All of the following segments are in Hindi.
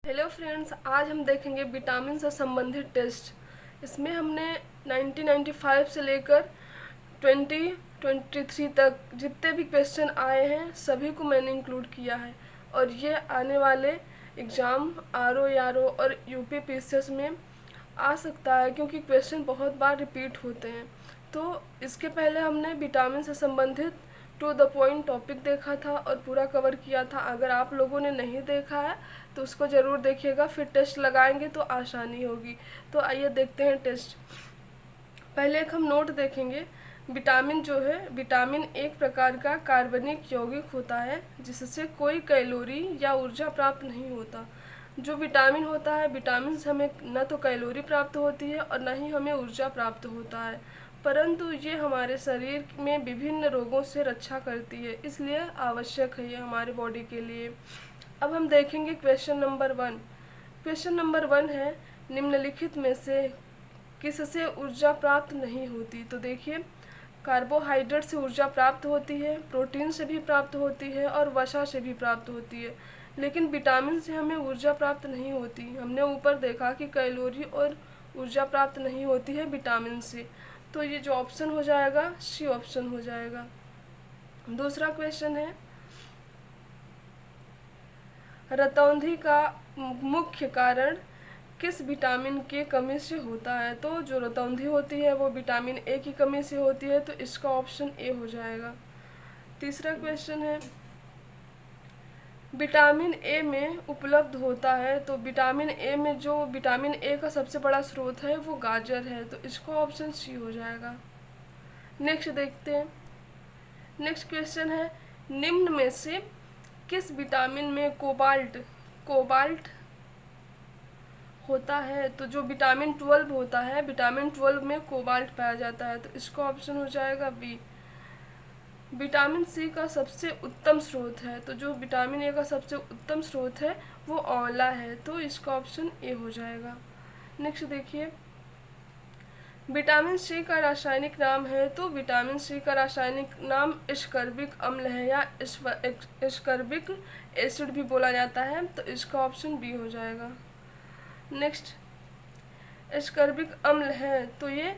हेलो फ्रेंड्स, आज हम देखेंगे विटामिन से संबंधित टेस्ट। इसमें हमने 1995 से लेकर 2023 तक जितने भी क्वेश्चन आए हैं सभी को मैंने इंक्लूड किया है। और ये आने वाले एग्ज़ाम आर ओ और यूपी पीसीएस में आ सकता है, क्योंकि क्वेश्चन बहुत बार रिपीट होते हैं। तो इसके पहले हमने विटामिन से संबंधित टू द पॉइंट टॉपिक देखा था और पूरा कवर किया था। अगर आप लोगों ने नहीं देखा है तो उसको ज़रूर देखिएगा, फिर टेस्ट लगाएंगे तो आसानी होगी। तो आइए देखते हैं टेस्ट। पहले एक हम नोट देखेंगे। विटामिन जो है, विटामिन एक प्रकार का कार्बनिक यौगिक होता है जिससे कोई कैलोरी या ऊर्जा प्राप्त नहीं होता। जो विटामिन होता है, विटामिन से हमें न तो कैलोरी प्राप्त होती है और न ही हमें ऊर्जा प्राप्त होता है, परंतु ये हमारे शरीर में विभिन्न रोगों से रक्षा करती है, इसलिए आवश्यक है ये हमारे बॉडी के लिए। अब हम देखेंगे क्वेश्चन नंबर 1। क्वेश्चन नंबर 1 है, निम्नलिखित में से किससे ऊर्जा प्राप्त नहीं होती। तो देखिए, कार्बोहाइड्रेट से ऊर्जा प्राप्त होती है, प्रोटीन से भी प्राप्त होती है और वसा से भी प्राप्त होती है, लेकिन विटामिन से हमें ऊर्जा प्राप्त नहीं होती। हमने ऊपर देखा कि कैलोरी और ऊर्जा प्राप्त नहीं होती है विटामिन से। तो ये जो ऑप्शन हो जाएगा सी ऑप्शन हो जाएगा। दूसरा क्वेश्चन है, रतौंधी का मुख्य कारण किस विटामिन की कमी से होता है। तो जो रतौंधी होती है वो विटामिन ए की कमी से होती है, तो इसका ऑप्शन ए हो जाएगा। तीसरा क्वेश्चन है, विटामिन ए में उपलब्ध होता है। तो विटामिन ए में जो विटामिन ए का सबसे बड़ा स्रोत है वो गाजर है, तो इसका ऑप्शन सी हो जाएगा। नेक्स्ट देखते हैं। नेक्स्ट क्वेश्चन है, निम्न में से किस विटामिन में कोबाल्ट होता है। तो जो विटामिन 12 होता है, विटामिन 12 में कोबाल्ट पाया जाता है, तो इसका ऑप्शन हो जाएगा बी। विटामिन सी का सबसे उत्तम स्रोत है। तो जो विटामिन ए का सबसे उत्तम स्रोत है वो आंवला है, तो इसका ऑप्शन ए हो जाएगा। नेक्स्ट देखिए, विटामिन सी का रासायनिक नाम है। तो विटामिन सी का रासायनिक नाम एस्कर्बिक अम्ल है या एस्कर्बिक एसिड भी बोला जाता है, तो इसका ऑप्शन बी हो जाएगा। नेक्स्ट, एस्कर्बिक अम्ल है तो ये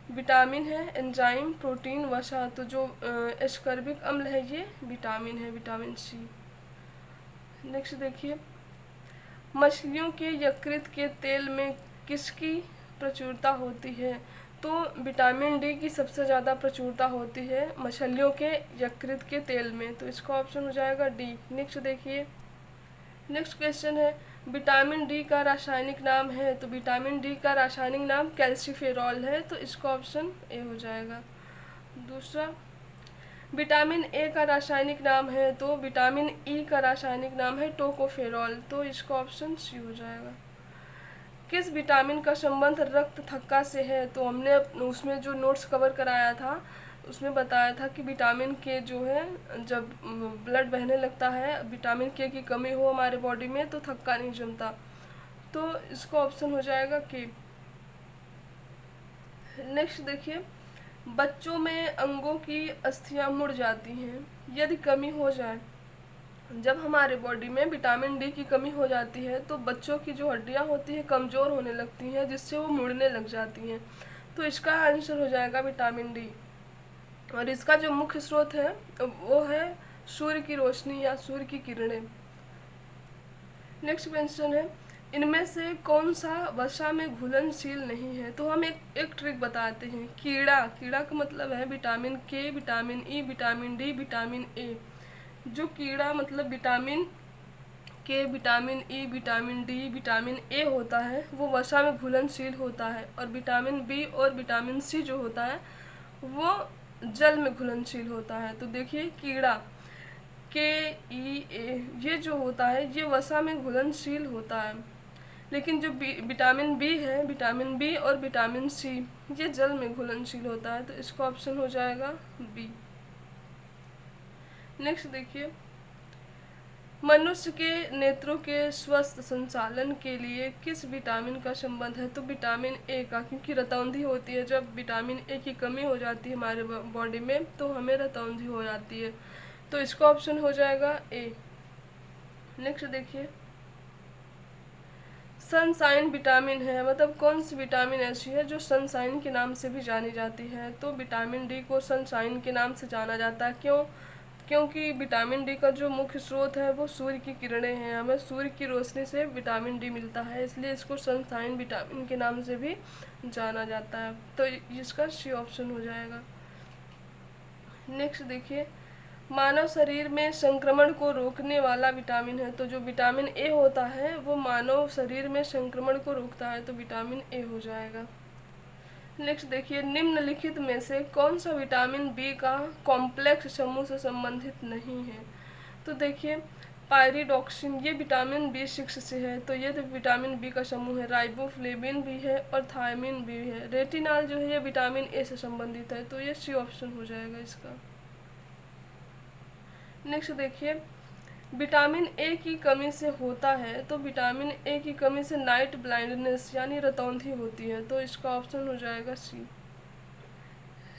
विटामिन है, एंजाइम, प्रोटीन, वसा। तो जो एस्कर्बिक अम्ल है ये विटामिन है, विटामिन सी। नेक्स्ट देखिए, मछलियों के यकृत के तेल में किसकी प्रचुरता होती है। तो विटामिन डी की सबसे ज़्यादा प्रचुरता होती है मछलियों के यकृत के तेल में, तो इसका ऑप्शन हो जाएगा डी। नेक्स्ट देखिए, नेक्स्ट क्वेश्चन है, विटामिन डी का रासायनिक नाम है। तो विटामिन डी का रासायनिक नाम कैल्सीफेरॉल है, तो इसका ऑप्शन ए हो जाएगा। दूसरा, विटामिन ए का रासायनिक नाम है। तो विटामिन ई का रासायनिक नाम है टोकोफेरॉल, तो इसका ऑप्शन सी हो जाएगा। किस विटामिन का संबंध रक्त थक्का से है। तो हमने उसमें जो नोट्स कवर कराया था उसमें बताया था कि विटामिन के जो है, जब ब्लड बहने लगता है, विटामिन के की कमी हो हमारे बॉडी में तो थक्का नहीं जमता, तो इसका ऑप्शन हो जाएगा के। नेक्स्ट देखिए, बच्चों में अंगों की अस्थियां मुड़ जाती हैं यदि कमी हो जाए। जब हमारे बॉडी में विटामिन डी की कमी हो जाती है तो बच्चों की जो हड्डियां होती हैं कमज़ोर होने लगती हैं, जिससे वो मुड़ने लग जाती हैं, तो इसका आंसर हो जाएगा विटामिन डी। और इसका जो मुख्य स्रोत है वो है सूर्य की रोशनी या सूर्य की किरणें। नेक्स्ट क्वेश्चन है, इनमें से कौन सा वसा में घुलनशील नहीं है। तो हम एक ट्रिक बताते हैं। कीड़ा का मतलब है विटामिन के, vitamin E, vitamin D, vitamin A. जो कीड़ा मतलब विटामिन के, vitamin E, vitamin D, vitamin A होता है वो वसा में घुलनशील होता है, और विटामिन बी और विटामिन सी जो होता है वो जल में घुलनशील होता है। तो देखिए, कीड़ा के, ई, ए ये जो होता है ये वसा में घुलनशील होता है, लेकिन जो विटामिन बी है, विटामिन बी और विटामिन सी ये जल में घुलनशील होता है, तो इसका ऑप्शन हो जाएगा बी। नेक्स्ट देखिए, मनुष्य के नेत्रों के स्वस्थ संचालन के लिए किस विटामिन का संबंध है। तो विटामिन ए का, क्योंकि रतौंधी होती है, जब विटामिन ए की कमी हो जाती है हमारे बॉडी में तो हमें रतौंधी हो जाती है, तो इसका ऑप्शन हो जाएगा ए। नेक्स्ट देखिए, सनसाइन विटामिन है, मतलब कौन सी विटामिन ऐसी है जो सनसाइन के नाम से भी जानी जाती है? तो विटामिन डी को सनसाइन के नाम से जाना जाता है। क्यों? क्योंकि विटामिन डी का जो मुख्य स्रोत है वो सूर्य की किरणें हैं, हमें सूर्य की रोशनी से विटामिन डी मिलता है, इसलिए इसको सनसाइन विटामिन के नाम से भी जाना जाता है। तो इसका सी ऑप्शन हो जाएगा। नेक्स्ट देखिए, मानव शरीर में संक्रमण को रोकने वाला विटामिन है। तो जो विटामिन ए होता है वो मानव शरीर में संक्रमण को रोकता है, तो विटामिन ए हो जाएगा। नेक्स्ट देखिए, निम्नलिखित में से कौन सा विटामिन बी का कॉम्प्लेक्स समूह से संबंधित नहीं है? तो देखिए, पायरिडॉक्सिन ये विटामिन B6 से है, तो ये तो विटामिन बी का समूह है। राइबोफ्लेविन भी है और थायमिन भी है। रेटिनॉल जो है ये विटामिन ए से संबंधित है, तो ये सी ऑप्शन हो जाएगा इसका। नेक्स्ट देखिए, विटामिन ए की कमी से होता है, तो विटामिन ए की कमी से नाइट ब्लाइंडनेस यानी रतौंधी होती है, तो इसका ऑप्शन हो जाएगा सी।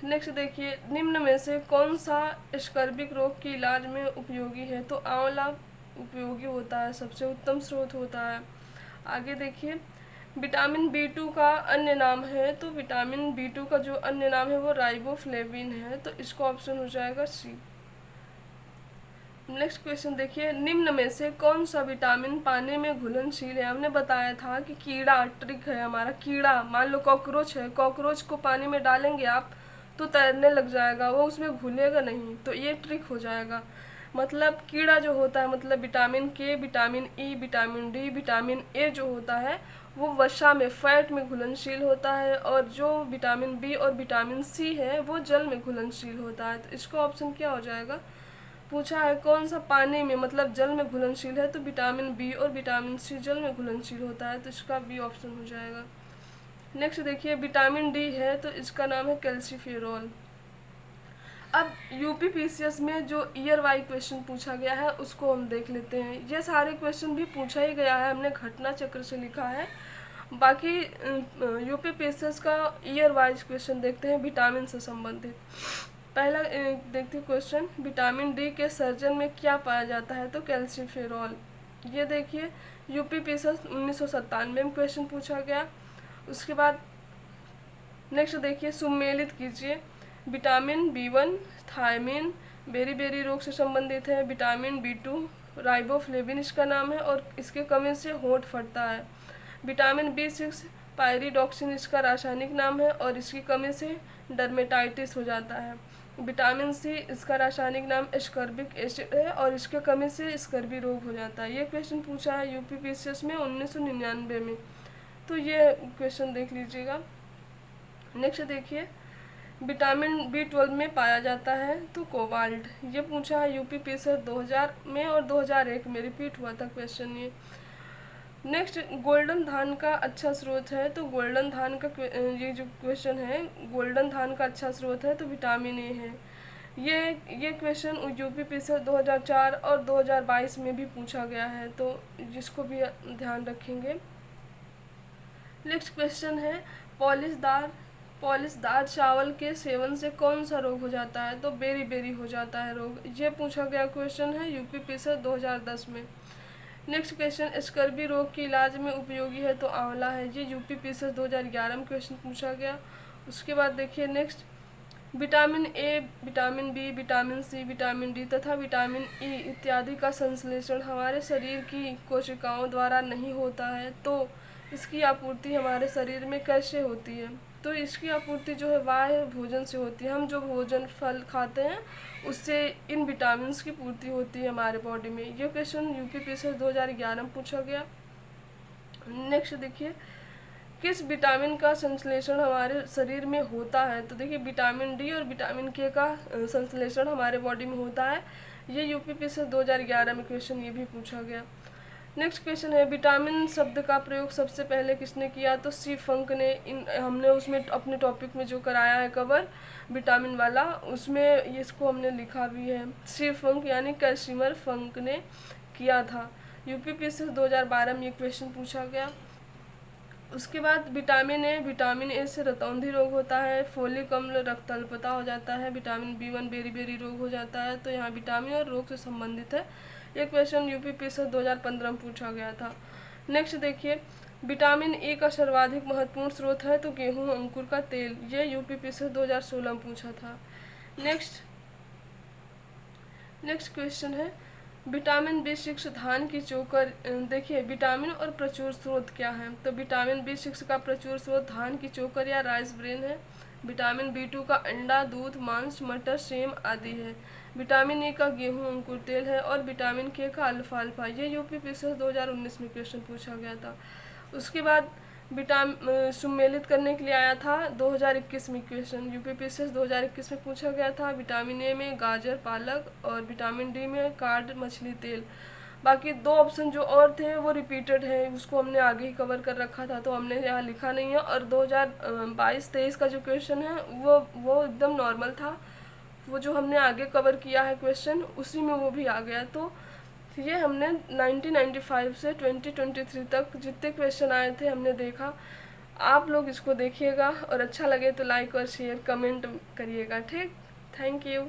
नेक्स्ट देखिए, निम्न में से कौन सा स्कर्विक रोग के इलाज में उपयोगी है? तो आंवला उपयोगी होता है, सबसे उत्तम स्रोत होता है। आगे देखिए, विटामिन B2 का अन्य नाम है, तो विटामिन B2 का जो अन्य नाम है वो राइबोफ्लेविन है, तो इसका ऑप्शन हो जाएगा सी। नेक्स्ट क्वेश्चन देखिए, निम्न में से कौन सा विटामिन पानी में घुलनशील है? हमने बताया था कि कीड़ा ट्रिक है हमारा। कीड़ा, मान लो कॉकरोच है, कॉकरोच को पानी में डालेंगे आप तो तैरने लग जाएगा, वो उसमें घुलेगा नहीं, तो ये ट्रिक हो जाएगा। मतलब कीड़ा जो होता है, मतलब विटामिन के, vitamin E, vitamin D, vitamin A जो होता है वो वसा में, फैट में घुलनशील होता है, और जो विटामिन बी और विटामिन सी है वो जल में घुलनशील होता है, तो इसका ऑप्शन क्या हो जाएगा? पूछा है कौन सा पानी में मतलब जल में घुलनशील है, तो विटामिन बी और विटामिन सी जल में घुलनशील होता है, तो इसका बी ऑप्शन हो जाएगा। नेक्स्ट देखिए, विटामिन डी है तो इसका नाम है कैल्सीफेरॉल। अब यूपीपीसीएस में जो ईयर वाई क्वेश्चन पूछा गया है उसको हम देख लेते हैं। ये सारे क्वेश्चन भी पूछा ही गया है, हमने घटना चक्र से लिखा है। बाकी यूपीपीसीएस का ईयर वाइज क्वेश्चन देखते हैं विटामिन से संबंधित। पहला देखते क्वेश्चन, विटामिन डी के सर्जन में क्या पाया जाता है? तो कैल्सीफेरॉल। ये देखिए, यूपीपीसीएस 1997 में क्वेश्चन पूछा गया। उसके बाद नेक्स्ट देखिए, सुमेलित कीजिए। विटामिन B1 थायमिन बेरी रोग से संबंधित है। विटामिन B2 राइबोफ्लेविन इसका नाम है और इसके कमी से होंठ फटता है। विटामिन B6 पायरिडॉक्सिन इसका रासायनिक नाम है और इसकी कमी से डर्मेटाइटिस हो जाता है। विटामिन सी इसका रासायनिक नाम एस्कर्बिक एसिड है और इसके कमी से स्कर्वी रोग हो जाता है। ये क्वेश्चन पूछा है यूपीपीसीएस में 1999 में, तो ये क्वेश्चन देख लीजिएगा। नेक्स्ट देखिए, विटामिन B12 में पाया जाता है तो कोबाल्ट। ये पूछा है यूपीपीसीएस 2000 में और 2001 में रिपीट हुआ था क्वेश्चन ये। नेक्स्ट, गोल्डन धान का अच्छा स्रोत है, तो गोल्डन धान का ये जो क्वेश्चन है, गोल्डन धान का अच्छा स्रोत है तो विटामिन ए है। ये क्वेश्चन यूपीपीसीएस 2004 और 2022 में भी पूछा गया है, तो जिसको भी ध्यान रखेंगे। नेक्स्ट क्वेश्चन है, पॉलिशदार चावल के सेवन से कौन सा रोग हो जाता है? तो बेरी हो जाता है रोग। ये पूछा गया क्वेश्चन है यूपीपीसीएस 2010 में। नेक्स्ट क्वेश्चन, स्कर्वी रोग के इलाज में उपयोगी है, तो आंवला है। ये यूपीपीसीएस 2011 में क्वेश्चन पूछा गया। उसके बाद देखिए next, vitamin A, vitamin B, vitamin C, vitamin D तथा विटामिन ई इत्यादि का संश्लेषण हमारे शरीर की कोशिकाओं द्वारा नहीं होता है, तो इसकी आपूर्ति हमारे शरीर में कैसे होती है? तो इसकी आपूर्ति जो है बाह्य भोजन से होती है। हम जो भोजन फल खाते हैं उससे इन विटामिन की पूर्ति होती है हमारे बॉडी में। ये क्वेश्चन यूपीपीसीएस 2011 में पूछा गया। नेक्स्ट देखिए, किस विटामिन का संश्लेषण हमारे शरीर में होता है? तो देखिए, विटामिन डी और विटामिन के का संश्लेषण हमारे बॉडी में होता है। ये यूपीपीसीएस 2011 में क्वेश्चन ये भी पूछा गया। नेक्स्ट क्वेश्चन है, विटामिन शब्द का प्रयोग सबसे पहले किसने किया? तो सी फंक ने। हमने उसमें अपने टॉपिक में जो कराया है कवर विटामिन वाला, उसमें इसको हमने लिखा भी है। सी फंक यानी कैल्सिमर फंक ने किया था। यूपीपीसीएस 2012 में ये क्वेश्चन पूछा गया। उसके बाद विटामिन ए से रतौंधी रोग होता है। फोलिक अम्ल रक्त अल्पता हो जाता है। विटामिन B1 बेरी रोग हो जाता है, तो यहाँ विटामिन और रोग से संबंधित है। ये क्वेश्चन यूपीपीसीएस 2015 में पूछा गया था। नेक्स्ट देखिए, विटामिन ए का सर्वाधिक महत्वपूर्ण स्रोत है तो गेहूं अंकुर का तेल। ये यूपीपीएससी 2016 में पूछा था। नेक्स्ट क्वेश्चन है विटामिन बी6 धान की चोकर। देखिए विटामिन और प्रचुर स्रोत क्या है, तो विटामिन बी6 का प्रचुर स्रोत धान की चोकर या राइस ब्रेन है। विटामिन बी2 का अंडा, दूध, मांस, मटर, सेम आदि है। विटामिन ए का गेहूं अंकुर तेल है। और विटामिन के का अल्फाल्फा। ये यूपीपीएससी 2019 में क्वेश्चन पूछा गया था। उसके बाद सम्मिलित करने के लिए आया था 2021 में क्वेश्चन, यूपीपीएससी 2021 में पूछा गया था। विटामिन ए में गाजर, पालक और विटामिन डी में कार्ड, मछली तेल। बाकी 2 ऑप्शन जो और थे वो रिपीटेड है, उसको हमने आगे ही कवर कर रखा था तो हमने यहाँ लिखा नहीं है। और 2022-23 का जो क्वेश्चन है वो एकदम नॉर्मल था, वो जो हमने आगे कवर किया है क्वेश्चन उसी में वो भी आ गया। तो ये हमने 1995 से 2023 तक जितने क्वेश्चन आए थे हमने देखा। आप लोग इसको देखिएगा और अच्छा लगे तो लाइक और शेयर कमेंट करिएगा। ठीक, थैंक यू।